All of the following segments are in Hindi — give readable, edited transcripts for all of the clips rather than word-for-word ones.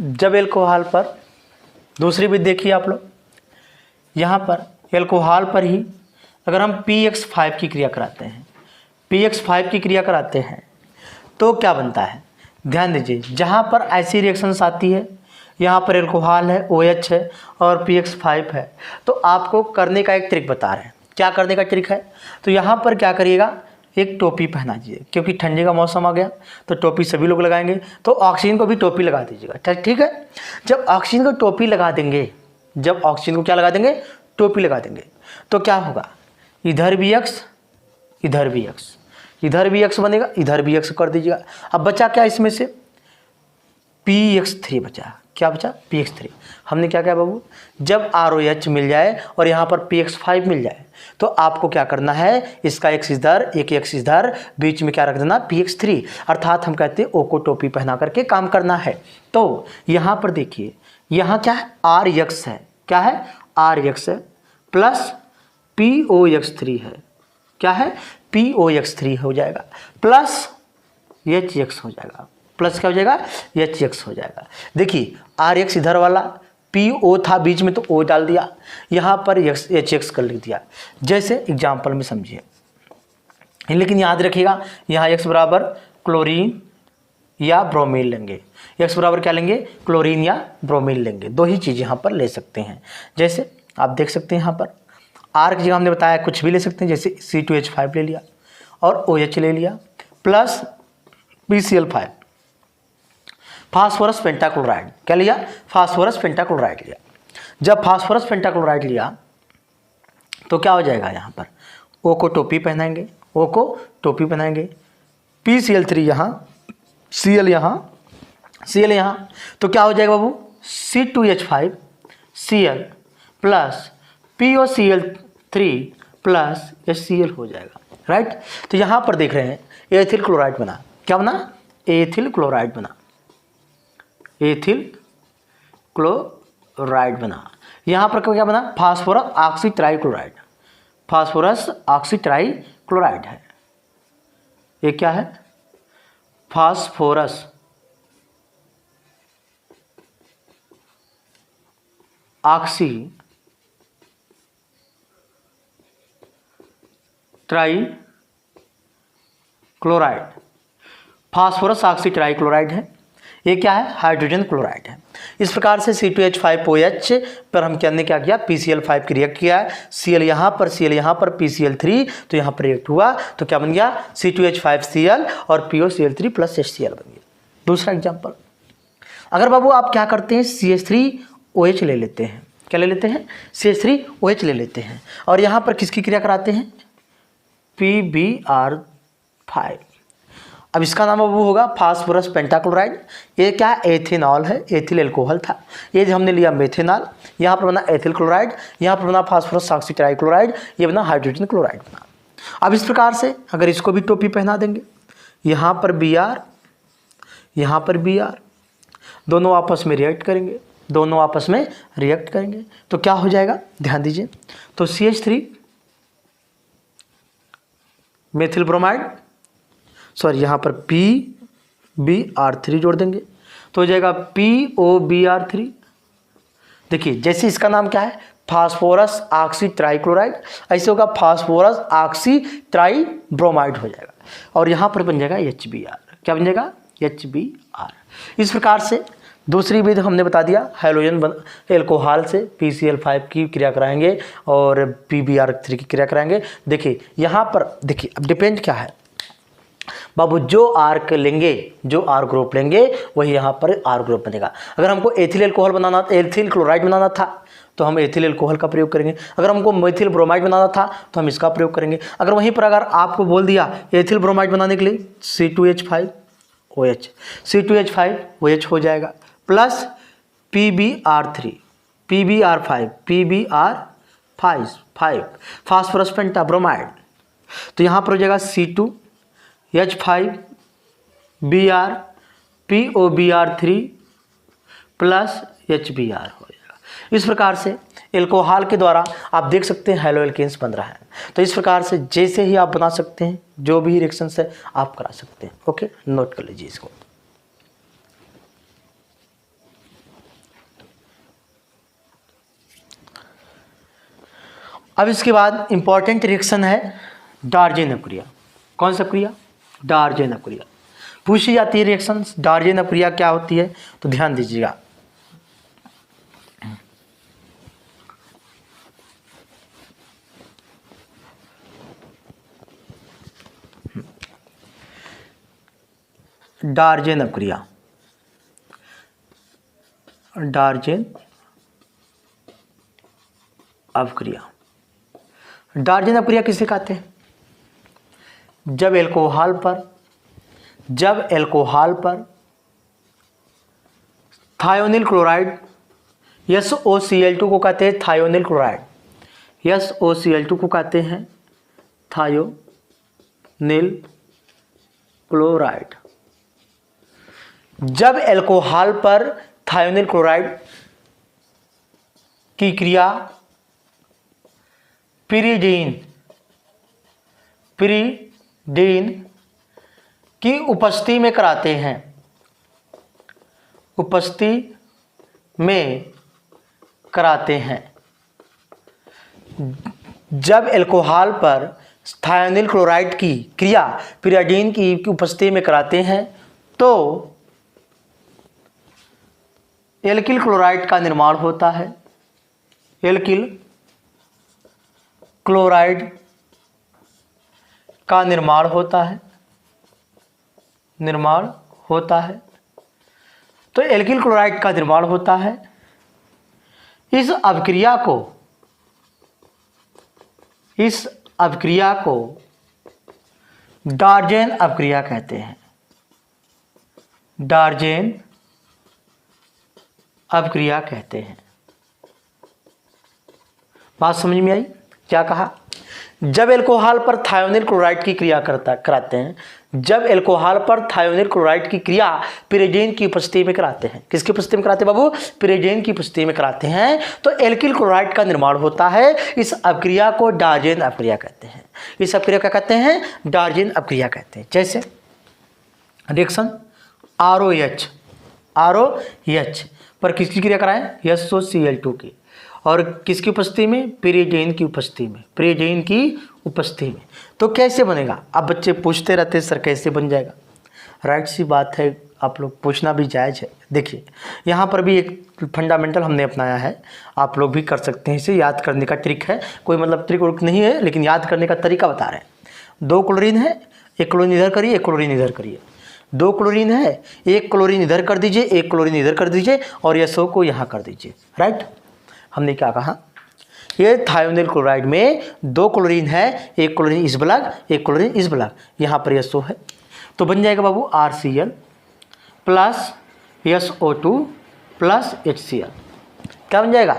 जब एल्कोहल पर दूसरी विधि देखिए आप लोग, यहाँ पर एल्कोहल पर ही अगर हम PX5 की क्रिया कराते हैं, PX5 की क्रिया कराते हैं तो क्या बनता है, ध्यान दीजिए। जहाँ पर ऐसी रिएक्शंस आती है, यहाँ पर एल्कोहल है, OH है और PX5 है, तो आपको करने का एक ट्रिक बता रहे हैं। क्या करने का ट्रिक है, तो यहाँ पर क्या करिएगा, एक टोपी पहना दीजिए, क्योंकि ठंडी का मौसम आ गया तो टोपी सभी लोग लगाएंगे, तो ऑक्सीजन को भी टोपी लगा दीजिएगा। ठीक है, जब ऑक्सीजन को टोपी लगा देंगे, जब ऑक्सीजन को क्या लगा देंगे, टोपी लगा देंगे, तो क्या होगा, इधर भी X, इधर भी X, इधर भी X बनेगा, इधर भी X कर दीजिएगा। अब बचा क्या इसमें से, PX3 बचा। क्या बचा, PX3। हमने क्या किया बाबू, जब ROH मिल जाए और यहाँ पर PX5 मिल जाए तो आपको क्या करना है, इसका X इधर, एक X इधर, बीच में क्या रख देना, PX3, अर्थात हम कहते हैं O को टोपी पहना करके काम करना है। तो यहाँ पर देखिए, यहाँ क्या है, RX है, क्या है, RX है, प्लस POX3 है, क्या है, POX3 हो जाएगा, प्लस HX हो जाएगा, प्लस क्या हो जाएगा, HX हो जाएगा। देखिए RX इधर वाला, PO था बीच में तो O डाल दिया, यहाँ पर HX कर लिख दिया, जैसे एग्जाम्पल में समझिए। लेकिन याद रखिएगा, यहाँ X बराबर क्लोरीन या ब्रोमीन लेंगे, X बराबर क्या लेंगे, क्लोरीन या ब्रोमीन लेंगे, दो ही चीज़ यहाँ पर ले सकते हैं। जैसे आप देख सकते हैं यहाँ पर R की जगह हमने बताया कुछ भी ले सकते हैं, जैसे C2H5 ले लिया और OH ले लिया, प्लस PCl5, फास्फोरस पेंटाक्लोराइड, क्या लिया, फास्फोरस पेंटाक्लोराइड लिया। जब फास्फोरस पेंटाक्लोराइड लिया तो क्या हो जाएगा, यहाँ पर O को टोपी पहनाएंगे, O को टोपी पहनाएंगे, PCl3 यहाँ, Cl यहाँ, Cl यहाँ, तो क्या हो जाएगा बाबू, C2H5 Cl plus POCl3 plus HCl हो जाएगा, राइट। तो यहाँ पर देख रहे हैं एथिल क्लोराइड बना, क्या बना, एथिल क्लोराइड बना, एथिल क्लोराइड बना। यहाँ पर क्या बना, फास्फोरस ऑक्सीट्राइक्लोराइड, फास्फोरस ऑक्सीट्राइक्लोराइड है, ये क्या है, फास्फोरस ऑक्सी ट्राइक्लोराइड, फास्फोरस ऑक्सीट्राइक्लोराइड है, ये क्या है, हाइड्रोजन क्लोराइड है। इस प्रकार से C2H5OH पर हम क्या किया, PCl5 की रिएक्ट किया है, Cl यहाँ पर, Cl यहाँ पर, PCl3 तो यहाँ पर रिएक्ट हुआ तो क्या बन गया, C2H5Cl और POCl3 प्लस HCl बन गया। दूसरा एग्जाम्पल, अगर बाबू आप क्या करते हैं, CH3OH ले लेते हैं, क्या ले लेते हैं, CH3OH ले लेते हैं और यहाँ पर किसकी क्रिया कराते हैं, PBr5। अब इसका नाम अब वो होगा फास्फोरस पेंटाक्लोराइड, ये क्या है, एथेनॉल है, एथिल एल्कोहल था, ये जो हमने लिया मेथेनॉल, यहाँ पर बना एथिल क्लोराइड, यहाँ पर बना फास्फोरस ऑक्सीट्राइक्लोराइड, ये बना हाइड्रोजन क्लोराइड बना। अब इस प्रकार से अगर इसको भी टोपी पहना देंगे, यहाँ पर Br, यहाँ पर Br, दोनों आपस में रिएक्ट करेंगे, दोनों आपस में रिएक्ट करेंगे तो क्या हो जाएगा, ध्यान दीजिए। तो CH3 मेथिल ब्रोमाइड, सॉरी यहाँ पर PBr3 जोड़ देंगे तो हो जाएगा POBr3। देखिए जैसे इसका नाम क्या है, फास्फोरस ऑक्सी ट्राइक्लोराइड, ऐसे होगा फास्फोरस ऑक्सी ट्राई ब्रोमाइड हो जाएगा और यहाँ पर बन जाएगा HBr, क्या बन जाएगा, HBr। इस प्रकार से दूसरी विधि हमने बता दिया, हैलोजन एल्कोहल से PCl5 की क्रिया कराएंगे और PBr3 की क्रिया कराएंगे। देखिए यहाँ पर देखिए अब डिपेंड क्या है बाबू, जो आर्क लेंगे, जो आर ग्रुप लेंगे वही यहाँ पर आर ग्रुप बनेगा। अगर हमको एथिल एल्कोहल बनाना, एथिल क्लोराइड बनाना था तो हम एथिल एल्कोहल का प्रयोग करेंगे, अगर हमको मेथिल ब्रोमाइड बनाना था तो हम इसका प्रयोग करेंगे। अगर वहीं पर अगर आपको बोल दिया एथिल ब्रोमाइड बनाने के लिए C2H5OH, C2H5OH हो जाएगा प्लस PBr3, PBr5 फास्फोरस पेंटाब्रोमाइड, तो यहाँ पर हो जाएगा C2H5Br POBr3 प्लस HBr हो जाएगा। इस प्रकार से एल्कोहल के द्वारा आप देख सकते हैं हैलो एल्केन्स बन रहा है। तो इस प्रकार से जैसे ही आप बना सकते हैं, जो भी रिएक्शंस है आप करा सकते हैं। ओके, नोट कर लीजिए इसको। अब इसके बाद इंपॉर्टेंट रिएक्शन है डार्जेन अपक्रिया। कौन सा क्रिया? डार्जेन अपक्रिया। पूछी जाती है रिएक्शन डार्जेन अपक्रिया क्या होती है, तो ध्यान दीजिएगा। डार्जेन अपक्रिया, डार्जेन अपक्रिया। डार्जेन अपक्रिया किसे कहते हैं? जब एल्कोहल पर थायोनिल क्लोराइड SOCl2 को कहते हैं थायोनिल क्लोराइड, SOCl2 को कहते हैं थायोनिल क्लोराइड। जब एल्कोहल पर थायोनिल क्लोराइड की क्रिया पिरीडीन की उपस्थिति में कराते हैं, जब एल्कोहल पर थायोनिल क्लोराइड की क्रिया पिरीडीन की उपस्थिति में कराते हैं तो एल्किल क्लोराइड का निर्माण होता है, एल्किल क्लोराइड का निर्माण होता है। तो एल्किल क्लोराइड का निर्माण होता है। इस अभिक्रिया को डार्जेन अभिक्रिया कहते हैं, डार्जेन अभिक्रिया कहते हैं। बात समझ में आई? क्या कहा? जब एल्कोहल पर थायोनिल क्लोराइड की क्रिया कराते हैं, जब एल्कोहल पर थायोनिल क्लोराइड की क्रिया पिरीडीन की उपस्थिति में कराते हैं। किसकी उपस्थिति में कराते हैं बाबू? पिरीडीन की उपस्थिति में कराते हैं तो एल्किल क्लोराइड का निर्माण होता है। इस अभिक्रिया को डार्जेन अभिक्रिया कहते हैं। इस अभिक्रिया क्या कहते हैं? डार्जेन अभिक्रिया कहते हैं। जैसे रिएक्शन ROH पर किसकी क्रिया कराएं? SOCl2 की, और किसकी उपस्थिति में? पिरीडीन की उपस्थिति में। तो कैसे बनेगा? अब बच्चे पूछते रहते हैं सर कैसे बन जाएगा। राइट सी बात है, आप लोग पूछना भी जायज़ है। देखिए यहाँ पर भी एक फंडामेंटल हमने अपनाया है, आप लोग भी कर सकते हैं। इसे याद करने का ट्रिक है, कोई मतलब ट्रिक वर्क नहीं है, लेकिन याद करने का तरीका बता रहे हैं। 2 क्लोरीन है, एक क्लोरीन इधर करिए, एक क्लोरीन इधर करिए। 2 क्लोरीन है, एक क्लोरीन इधर कर दीजिए, एक क्लोरीन इधर कर दीजिए, और SO को यहाँ कर दीजिए। राइट, हमने क्या कहा? ये थायोनिल क्लोराइड में 2 क्लोरीन है, एक क्लोरीन इस ब्लॉक, एक क्लोरीन इस ब्लॉक, यहाँ पर SO है। तो बन जाएगा बाबू RCl plus SO2 plus HCl। क्या बन जाएगा?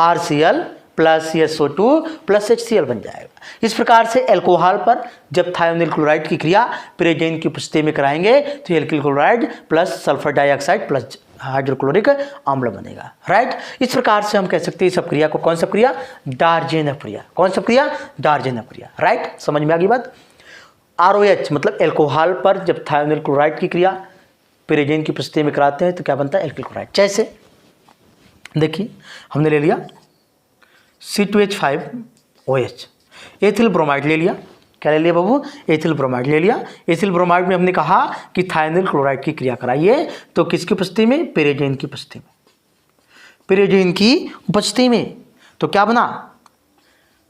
RCl plus SO2 plus HCl बन जाएगा। इस प्रकार से एल्कोहल पर जब थायोनिल क्लोराइड की क्रिया पिरीडीन की उपस्थिति में कराएंगे तो alkyl chloride plus sulphur dioxide plus hydrochloric अम्ल बनेगा। राइट, इस प्रकार से हम कह सकते हैं इस अपक्रिया को कौन सा क्रिया? डार्जेन अपक्रिया। कौन सा क्रिया? डार्जेन अपक्रिया। राइट, समझ में आ गई बात? ROH मतलब एल्कोहल पर जब थायोनिल क्लोराइड की क्रिया पिरीडीन की उपस्थिति में कराते हैं तो क्या बनता है? Alkyl chloride. जैसे देखिए हमने ले लिया C2H5OH, एथिल ब्रोमाइड ले लिया। क्या ले लिया बाबू? एथिल ब्रोमाइड ले लिया। एथिल ब्रोमाइड में हमने कहा कि थायोनिल क्लोराइड की क्रिया कराइए तो किसकी उपस्थिति में? पिरीडीन की उपस्थिति में। पिरीडीन की उपस्थिति में तो क्या बना?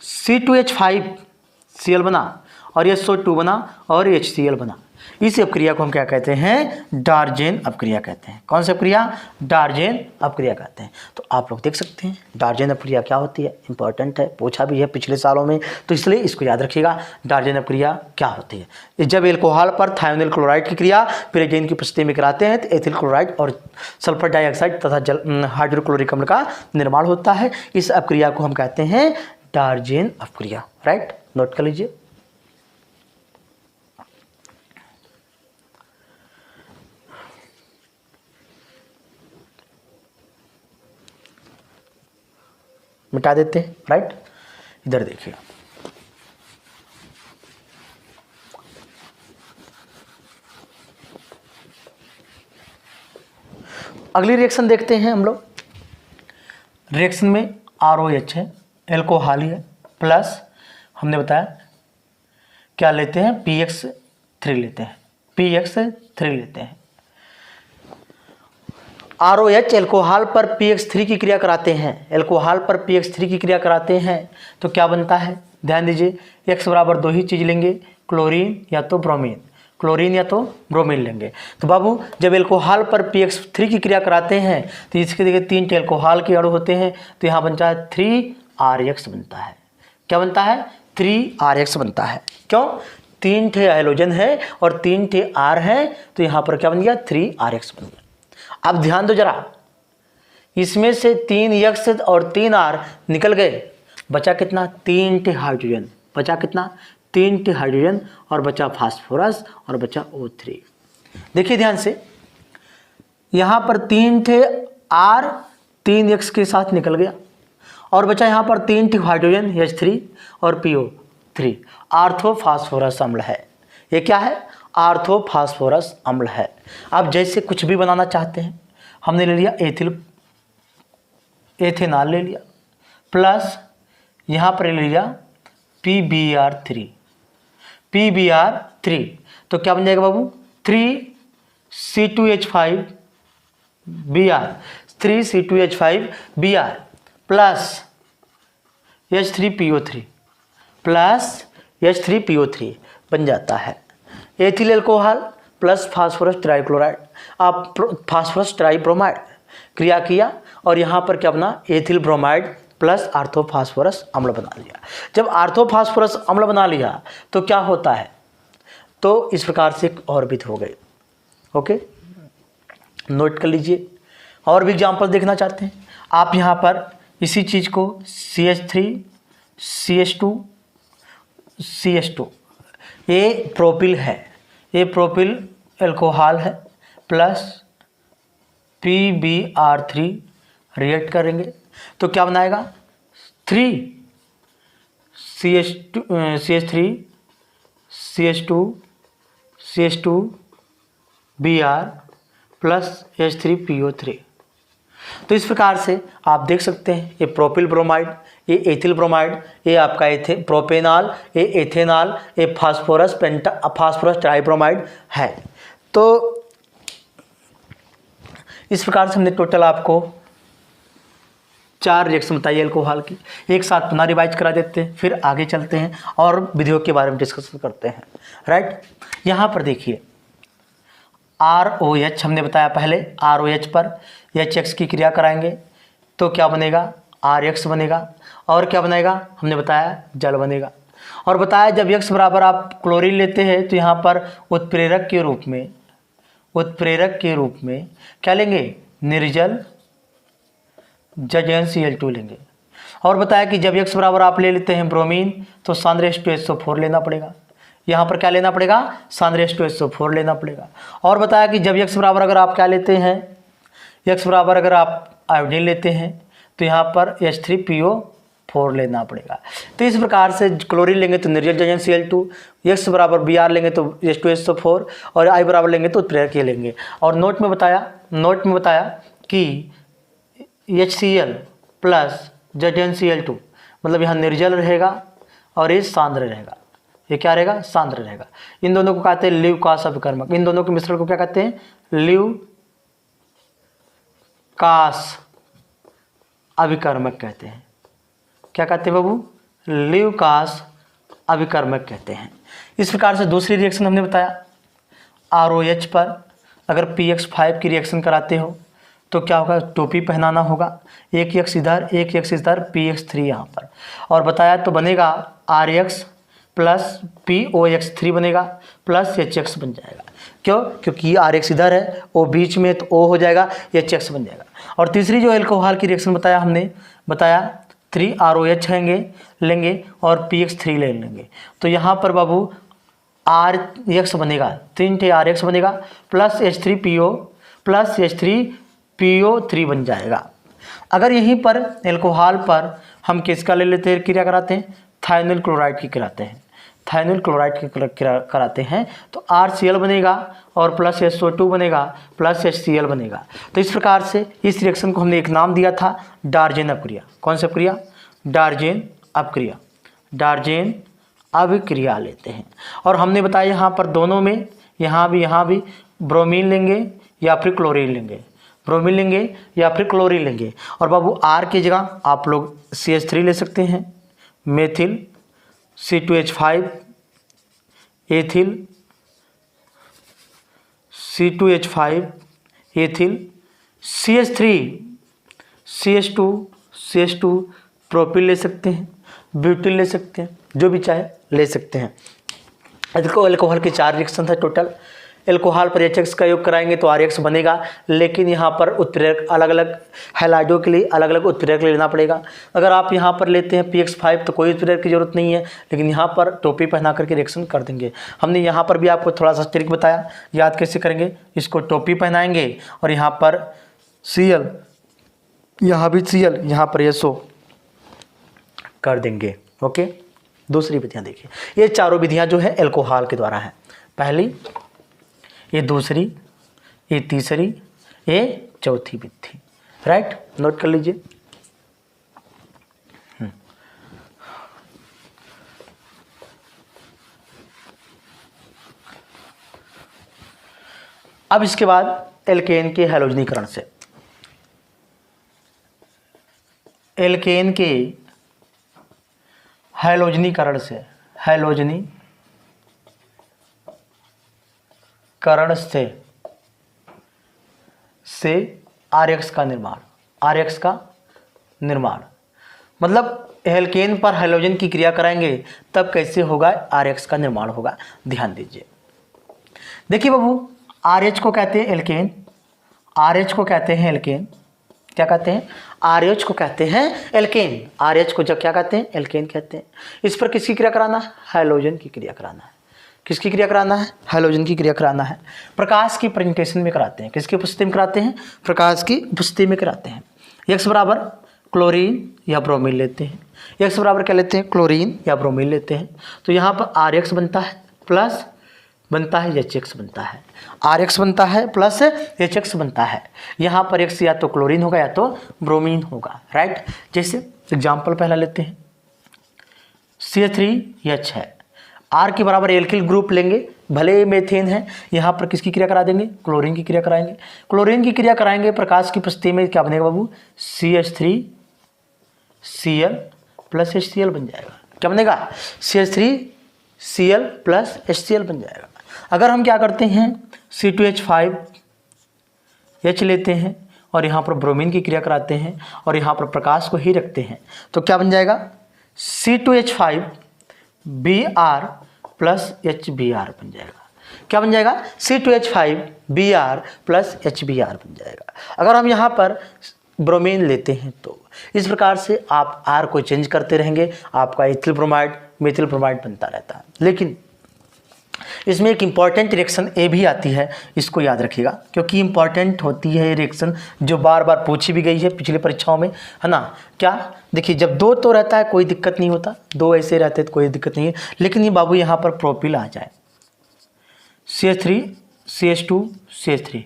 C2H5Cl बना और SO2 बना और HCl बना। इस अपक्रिया को हम क्या कहते हैं? डार्जेन अपक्रिया कहते हैं। कौन सी अपक्रिया? डार्जेन अपक्रिया कहते हैं। तो आप लोग देख सकते हैं डार्जेन अपक्रिया क्या होती है, इंपॉर्टेंट है, पूछा भी है पिछले सालों में, तो इसलिए इसको याद रखिएगा। डार्जेन अपक्रिया क्या होती है? जब एल्कोहल पर थायोनिल क्लोराइड की क्रिया पिरीडीन की उपस्थिति में कराते हैं तो एथिल क्लोराइड और सल्फर डाइऑक्साइड तथा हाइड्रोक्लोरिक अम्ल का निर्माण होता है। इस अपक्रिया को हम कहते हैं डार्जेन अपक्रिया। राइट, नोट कर लीजिए। मिटा देते हैं। राइट, इधर देखिए अगली रिएक्शन देखते हैं हम लोग। रिएक्शन में ROH है, एल्कोहल है, प्लस हमने बताया क्या लेते हैं, PX3 लेते हैं, PX3 लेते हैं। ROH एल्कोहल पर PX3 की क्रिया कराते हैं, एल्कोहल पर PX3 की क्रिया कराते हैं तो क्या बनता है, ध्यान दीजिए, X बराबर दो ही चीज़ लेंगे, क्लोरीन या तो ब्रोमीन, क्लोरीन या तो ब्रोमीन लेंगे। तो बाबू जब एल्कोहल पर PX3 की क्रिया कराते हैं तो इसके देखिए 3 एल्कोहल के अणु होते हैं, तो यहाँ बनता है 3RX बनता है। क्या बनता है, 3RX बनता है। क्यों, 3 ठे हाइड्रोजन है और 3 ठे R है, तो यहाँ पर क्या बन गया, 3RX बन गया। अब ध्यान दो जरा, इसमें से 3X और 3R निकल गए, बचा कितना, 3 ठे हाइड्रोजन, बचा कितना, 3 ठे हाइड्रोजन और बचा फास्फोरस और बचा O3। देखिए ध्यान से, यहाँ पर 3 ठे R 3X के साथ निकल गया और बचा यहाँ पर 3 ठे हाइड्रोजन H3 और PO3, आर्थोफास्फोरस अम्ल है। ये क्या है, आर्थोफास्फोरस अम्ल है। अब जैसे कुछ भी बनाना चाहते हैं, हमने ले लिया एथेनॉल ले लिया, प्लस यहाँ पर ले लिया PBr3, तो क्या बन जाएगा बाबू, 3C2H5Br प्लस H3PO3 बन जाता है। Ethyl alcohol plus phosphorus trichloride, आप फास्फोरस ट्राइब्रोमाइड क्रिया किया और यहाँ पर क्या बना, एथिल ब्रोमाइड प्लस आर्थोफास्फोरस अम्ल बना लिया। जब आर्थोफास्फोरस अम्ल बना लिया तो क्या होता है, तो इस प्रकार से ऑर्बिट हो गए। ओके, नोट कर लीजिए। और भी एग्जाम्पल देखना चाहते हैं आप, यहाँ पर इसी चीज़ को CH3 CH2 ये प्रोपिल है, ये प्रोपिल एल्कोहल है, प्लस PBr3 रिएक्ट करेंगे तो क्या बनाएगा, 3CH2Br प्लस H3PO3। तो इस प्रकार से आप देख सकते हैं, ये प्रोपिल ब्रोमाइड, ये एथिल ब्रोमाइड, ये आपका प्रोपेनॉल, ये एथेनॉल, ये फास्फोरस ट्राइब्रोमाइड है। तो इस प्रकार से हमने टोटल आपको 4 रिएक्शन बताई एल्कोहल की। एक साथ पुनः रिवाइज करा देते हैं, फिर आगे चलते हैं और विधियों के बारे में डिस्कस करते हैं। राइट, यहाँ पर देखिए ROH हमने बताया पहले, ROH पर HX की क्रिया कराएंगे तो क्या बनेगा, RX बनेगा और क्या बनेगा, हमने बताया जल बनेगा। और बताया जब X बराबर आप क्लोरीन लेते हैं तो यहाँ पर उत्प्रेरक के रूप में क्या लेंगे, निर्जल ZnCl2 लेंगे। और बताया कि जब X बराबर आप ले लेते हैं ब्रोमीन तो सांद्र H2SO4 लेना पड़ेगा। यहाँ पर क्या लेना पड़ेगा, सांद्र H2SO4 लेना पड़ेगा। और बताया कि जब X बराबर अगर आप क्या लेते हैं, X बराबर अगर आप आयोडीन लेते हैं तो यहाँ पर H3PO4 लेना पड़ेगा। तो इस प्रकार से क्लोरीन लेंगे तो निर्जल ZnCl2, X बराबर Br लेंगे तो H2SO4 और I बराबर लेंगे तो उत्प्रेरक लेंगे। और नोट में बताया कि HCl प्लस ZnCl2 मतलब यहाँ निर्जल रहेगा और ये सांद्र रहेगा। ये क्या रहेगा, सांद्र रहेगा। इन दोनों को कहते हैं ल्यूकास अभिकर्मक, इन दोनों के मिश्रण को क्या कहते हैं, ल्यूकास अभिकर्मक कहते हैं। क्या कहते हैं बाबू, ल्यूकास अभिकर्मक कहते हैं। इस प्रकार से दूसरी रिएक्शन हमने बताया, ROH पर अगर PX5 की रिएक्शन कराते हो तो क्या होगा, टोपी पहनाना होगा, एक X इधर एक X इधर, PX3 यहाँ पर। और बताया तो बनेगा RX प्लस POX3 बनेगा प्लस HX बन जाएगा। क्यों, क्योंकि RX इधर है, O बीच में तो O हो जाएगा, HX बन जाएगा। और तीसरी जो एल्कोहल की रिएक्शन बताया हमने, बताया 3ROH लेंगे और PX3 ले लेंगे तो यहाँ पर बाबू RX बनेगा, 3 RX बनेगा प्लस H3PO प्लस H3PO3 बन जाएगा। अगर यहीं पर एल्कोहल पर हम किसका ले लेते हैं, क्रिया कराते हैं, थाइनल क्लोराइड की कराते हैं, थाइनल क्लोराइड की कराते हैं तो RCl बनेगा और प्लस SO2 बनेगा प्लस HCl बनेगा। तो इस प्रकार से इस रिएक्शन को हमने एक नाम दिया था डार्जेन अपक्रिया। कौन सी अपक्रिया, डार्जेन अपक्रिया। डार्जेन अभिक्रिया लेते हैं। और हमने बताया यहाँ पर दोनों में, यहाँ भी ब्रोमीन लेंगे या फिर क्लोरीन लेंगे, ब्रोमीन लेंगे या फिर क्लोरीन लेंगे। और बाबू आर की जगह आप लोग CH3 ले सकते हैं, methyl C2H5, ethyl C2H5, ethyl CH3, CH2 propyl ले सकते हैं, ब्यूटिल ले सकते हैं, जो भी चाहे ले सकते हैं। देखो एल्कोहल के 4 रिएक्शन है टोटल। एल्कोहल पर HX का योग कराएंगे तो RX बनेगा, लेकिन यहाँ पर उत्प्रेरक अलग अलग हैलाइडों के लिए अलग अलग उत्प्रेरक लेना पड़ेगा। अगर आप यहाँ पर लेते हैं PX5 तो कोई उत्प्रेरक की जरूरत नहीं है, लेकिन यहाँ पर टोपी पहना करके रिएक्शन कर देंगे। हमने यहाँ पर भी आपको थोड़ा सा ट्रिक बताया, याद कैसे करेंगे। इसको टोपी पहनाएंगे और यहाँ पर Cl, यहाँ भी Cl, यहाँ पर SO कर देंगे। ओके, दूसरी विधियाँ देखिए। ये चारों विधियाँ जो है एल्कोहल के द्वारा है। पहली, ये दूसरी, ये तीसरी, ये चौथी विधि। राइट, नोट कर लीजिए। अब इसके बाद एल्केन के हैलोजनीकरण से, एल्केन के हैलोजनीकरण से RX का निर्माण, मतलब एल्केन पर हैलोजन की क्रिया कराएंगे तब कैसे होगा, RX का निर्माण होगा। ध्यान दीजिए। देखिए बाबू, RH को कहते हैं एल्केन, RH को कहते हैं एल्केन, क्या कहते हैं, RH को कहते हैं एल्केन, RH को जब क्या कहते हैं, एल्केन कहते हैं। इस पर किसकी क्रिया कराना है, हैलोजन की क्रिया कराना है। किसकी क्रिया कराना है, हैलोजन की क्रिया कराना है। प्रकाश की प्रेजेंटेशन में कराते हैं, किसकी उपस्थिति में कराते हैं, प्रकाश की उपस्थिति में कराते हैं। X बराबर क्लोरीन या ब्रोमीन लेते हैं, X बराबर क्या लेते हैं, क्लोरीन या ब्रोमीन लेते हैं। तो यहाँ पर RX बनता है प्लस बनता है HX बनता है, RX बनता है प्लस HX बनता है। यहाँ पर X या तो क्लोरीन होगा या तो ब्रोमीन होगा। राइट, जैसे एग्जाम्पल पहला लेते हैं, CH3H है, R के बराबर एल्किल ग्रुप लेंगे, भले मेथेन है, यहाँ पर किसकी क्रिया करा देंगे, क्लोरीन की क्रिया कराएंगे। क्लोरीन की क्रिया कराएंगे, प्रकाश की उपस्थिति में क्या बनेगा बाबू, CH3Cl प्लस HCl बन जाएगा। क्या बनेगा, CH3Cl प्लस HCl बन जाएगा। अगर हम क्या करते हैं, C2H5H लेते हैं और यहाँ पर ब्रोमीन की क्रिया कराते हैं और यहाँ पर प्रकाश को ही रखते हैं, तो क्या बन जाएगा, C2H5Br प्लस HBr बन जाएगा। क्या बन जाएगा, C2H5Br प्लस HBr बन जाएगा। अगर हम यहाँ पर ब्रोमीन लेते हैं तो इस प्रकार से आप R को चेंज करते रहेंगे, आपका इथिल ब्रोमाइड मेथिल ब्रोमाइड बनता रहता है। लेकिन इसमें एक इम्पॉर्टेंट रिएक्शन ए भी आती है, इसको याद रखिएगा, क्योंकि इम्पॉर्टेंट होती है ये रिएक्शन, जो बार बार पूछी भी गई है पिछली परीक्षाओं में, है ना। क्या, देखिए जब 2 तो रहता है कोई दिक्कत नहीं होता, 2 ऐसे रहते तो कोई दिक्कत नहीं है, लेकिन ये बाबू यहाँ पर प्रोपिल आ जाए, CH3 CH2 CH3,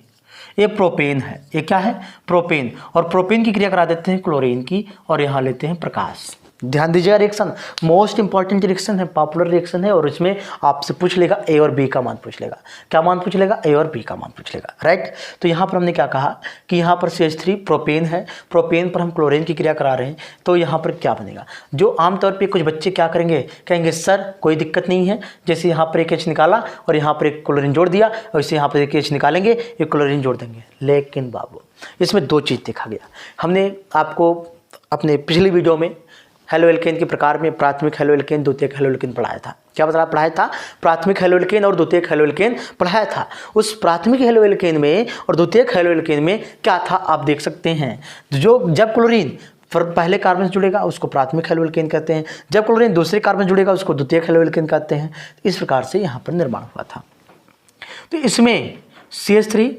ये प्रोपेन है, ये क्या है, प्रोपेन, और प्रोपेन की क्रिया करा देते हैं क्लोरीन की और यहाँ लेते हैं प्रकाश। ध्यान दीजिएगा, रिएक्शन मोस्ट इंपॉर्टेंट रिएक्शन है, पॉपुलर रिएक्शन है, और इसमें आपसे पूछ लेगा ए और बी का मान पूछ लेगा। क्या मान पूछ लेगा, ए और बी का मान पूछ लेगा। राइट, तो यहाँ पर हमने क्या कहा कि यहाँ पर CH3 प्रोपेन है, प्रोपेन पर हम क्लोरीन की क्रिया करा रहे हैं, तो यहाँ पर क्या बनेगा, जो आमतौर पर कुछ बच्चे क्या करेंगे, कहेंगे सर कोई दिक्कत नहीं है, जैसे यहाँ पर एक H निकाला और यहाँ पर एक क्लोरीन जोड़ दिया, और इसे यहाँ पर एक H निकालेंगे, एक क्लोरीन जोड़ देंगे। लेकिन बाबू इसमें 2 चीज़ देखा गया। हमने आपको अपने पिछली वीडियो में हेलो एल्केन के प्रकार में प्राथमिक हेलो एल्केन, द्वितीयक हेलो एल्केन पढ़ाया था। क्या पढ़ाया था, प्राथमिक हेलो एल्केन और द्वितीयक हेलो एल्केन पढ़ाया था। उस प्राथमिक हेलो एल्केन में और द्वितीयक हेलो एल्केन में क्या था आप देख सकते हैं, जो जब क्लोरीन पहले कार्बन से जुड़ेगा उसको प्राथमिक हेलो एल्केन कहते हैं, जब क्लोरीन दूसरे कार्बन से जुड़ेगा उसको द्वितीयक हेलो एल्केन कहते हैं। इस प्रकार से यहाँ पर निर्माण हुआ था। तो इसमें CH3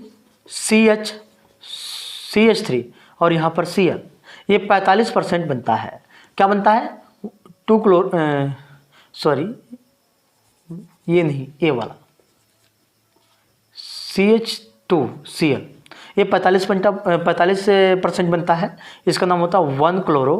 CH3 और यहाँ पर Cl, ये 45% बनता है। क्या बनता है, ये नहीं, ए वाला CH2Cl, ये 45% बनता है। इसका नाम होता है 1 क्लोरो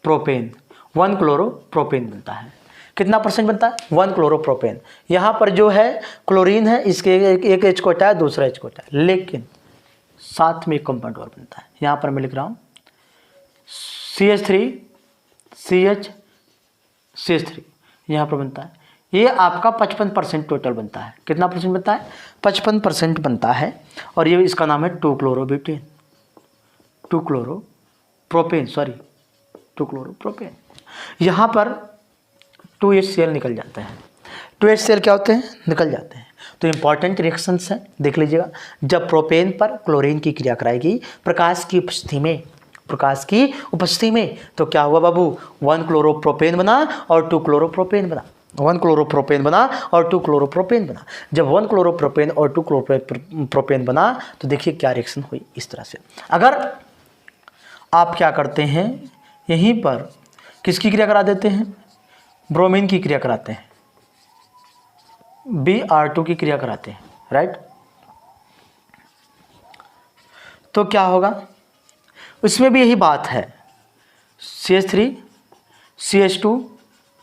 प्रोपेन, 1 क्लोरोप्रोपेन बनता है। कितना परसेंट बनता है? 1 क्लोरोप्रोपेन। यहाँ पर जो है क्लोरीन है, इसके एक H को हटाया, दूसरा H को हटाया, लेकिन साथ में एक कंपाउंड और बनता है। यहाँ पर मैं लिख रहा हूँ CH3 CH3 यहाँ पर बनता है। ये आपका 55% टोटल बनता है। कितना परसेंट बनता है? 55% बनता है। और ये इसका नाम है 2 क्लोरोब्यूटेन, 2 क्लोरोप्रोपेन, सॉरी 2 क्लोरोप्रोपेन। यहाँ पर 2HCl निकल जाते हैं। 2HCl क्या होते हैं? निकल जाते हैं। तो इंपॉर्टेंट रिएक्शंस हैं, देख लीजिएगा। जब प्रोपेन पर क्लोरीन की क्रिया कराएगी प्रकाश की उपस्थिति में, प्रकाश की उपस्थिति में, तो क्या हुआ बाबू? 1 क्लोरोप्रोपेन बना और 2 क्लोरोप्रोपेन बना। 1 क्लोरोप्रोपेन बना और 2 क्लोरोप्रोपेन बना। जब 1 क्लोरोप्रोपेन और 2 क्लोरोप्रोपेन बना तो देखिए क्या रिएक्शन हुई इस तरह से। अगर आप क्या करते हैं, यहीं पर किसकी क्रिया करा देते हैं? ब्रोमीन की क्रिया कराते हैं, Br2 की क्रिया कराते हैं, राइट। तो क्या होगा? उसमें भी यही बात है, CH3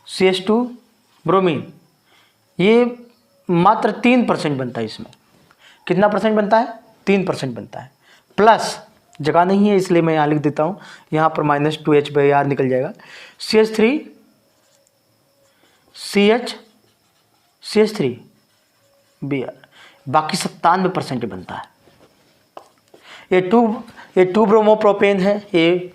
CH2 ब्रोमीन, ये मात्र 3% बनता है। इसमें कितना परसेंट बनता है? 3% बनता है। प्लस जगह नहीं है इसलिए मैं यहाँ लिख देता हूँ, यहाँ पर -2H/R निकल जाएगा। CH3 CH3Br, बाकी 97% बनता है। ये टू ब्रोमोप्रोपेन है, ये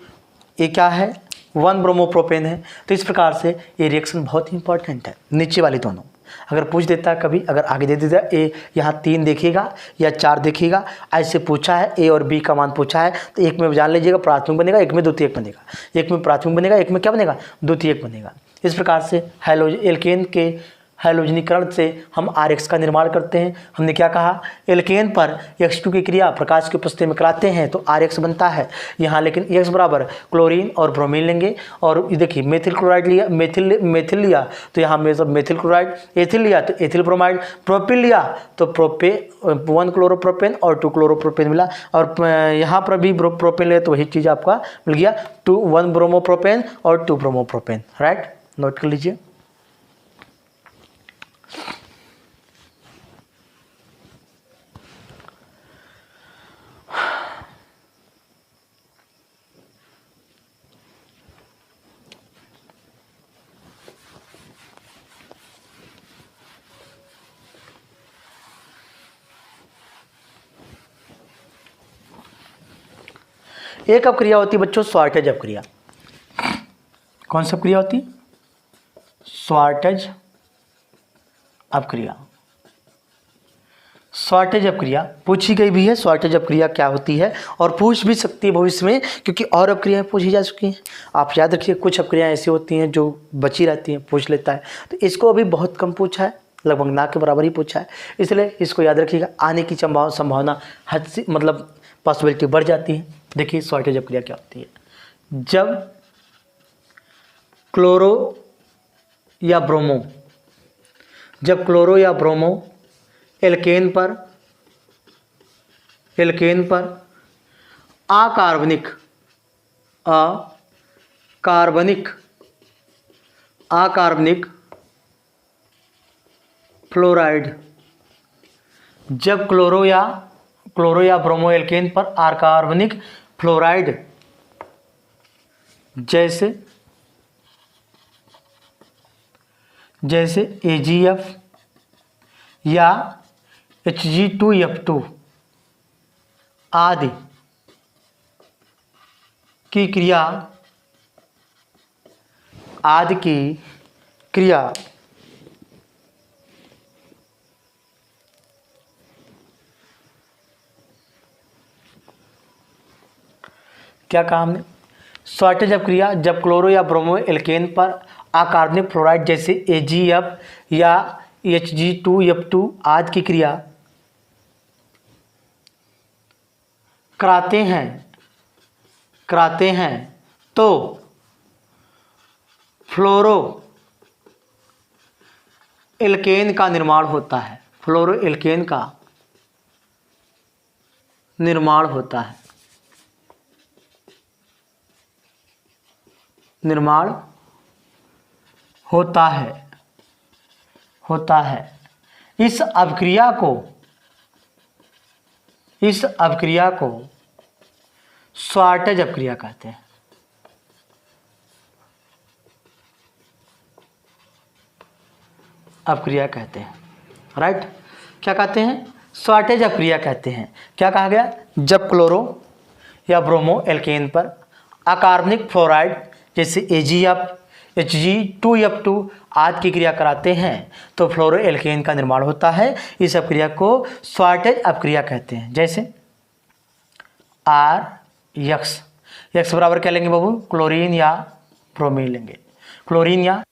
क्या है? 1 ब्रोमोप्रोपेन है। तो इस प्रकार से ये रिएक्शन बहुत ही इंपॉर्टेंट है। नीचे वाले दोनों अगर पूछ देता है कभी, अगर आगे दे देता है ए यहाँ 3 देखिएगा या 4 देखिएगा, ऐसे पूछा है, ए और बी का मान पूछा है, तो एक में जान लीजिएगा प्राथमिक बनेगा, एक में द्वितीयक बनेगा, एक में प्राथमिक बनेगा, एक में क्या बनेगा? द्वितीयक बनेगा। इस प्रकार से एल्केन के हैलोजनीकरण से हम RX का निर्माण करते हैं। हमने क्या कहा? एल्केन पर X2 की क्रिया प्रकाश की उपस्थिति में कराते हैं तो RX बनता है। यहाँ लेकिन X बराबर क्लोरीन और ब्रोमीन लेंगे, और देखिए मेथिल क्लोराइड लिया, मेथिल लिया तो यहाँ में सब मेथिल क्लोराइड, एथिल लिया तो एथिल ब्रोमाइड, प्रोपिल लिया तो 1 क्लोरोप्रोपेन और 2 क्लोरोप्रोपेन मिला। और यहाँ पर भी प्रोपेन लिया तो वही चीज़ आपका मिल गया, 1 ब्रोमोप्रोपेन और 2 ब्रोमोप्रोपेन, राइट। नोट कर लीजिए। एक अपक्रिया होती है बच्चों स्वार्टेज अपक्रिया। कौन सी अपक्रिया होती? स्वार्टेज अपक्रिया। स्वार्टेज अपक्रिया पूछी गई भी है, स्वार्टेज अपक्रिया क्या होती है, और पूछ भी सकती है भविष्य में, क्योंकि और अपक्रियाएं पूछी जा चुकी हैं। आप याद रखिए कुछ अपक्रियाएं ऐसी होती हैं जो बची रहती हैं, पूछ लेता है, तो इसको अभी बहुत कम पूछा है, लगभग ना के बराबर ही पूछा है, इसलिए इसको याद रखिएगा। आने की संभावना हद से मतलब पॉसिबिलिटी बढ़ जाती है। देखिए स्वार्टेज अपक्रिया क्या होती है? जब क्लोरो या ब्रोमो एल्केन पर अकार्बनिक फ्लोराइड, जब क्लोरो या ब्रोमो एल्केन पर अकार्बनिक फ्लोराइड जैसे AgF या Hg2F2 आदि की क्रिया क्या कहा हमने? स्वार्टेज अपक्रिया जब क्लोरो या ब्रोमो एल्केन पर अकार्बनिक फ्लोराइड जैसे AgF या Hg2F2 आदि की क्रिया कराते हैं तो फ्लोरो एल्केन का निर्माण होता है। फ्लोरो एल्केन का निर्माण होता है। इस अभिक्रिया को शॉर्टेज अभिक्रिया कहते हैं। अपक्रिया कहते हैं, राइट। क्या कहते हैं? शॉर्टेज अपक्रिया कहते हैं। क्या कहा गया? जब क्लोरो या ब्रोमो एल्केन पर अकार्बनिक फ्लोराइड जैसे AgF, Hg2F2 आदि की क्रिया कराते हैं तो फ्लोरो एल्केन का निर्माण होता है। इस अपक्रिया को शॉर्टेज अपक्रिया कहते हैं। जैसे RX बराबर क्या लेंगे बाबू? क्लोरीन या ब्रोमीन लेंगे। क्लोरीन या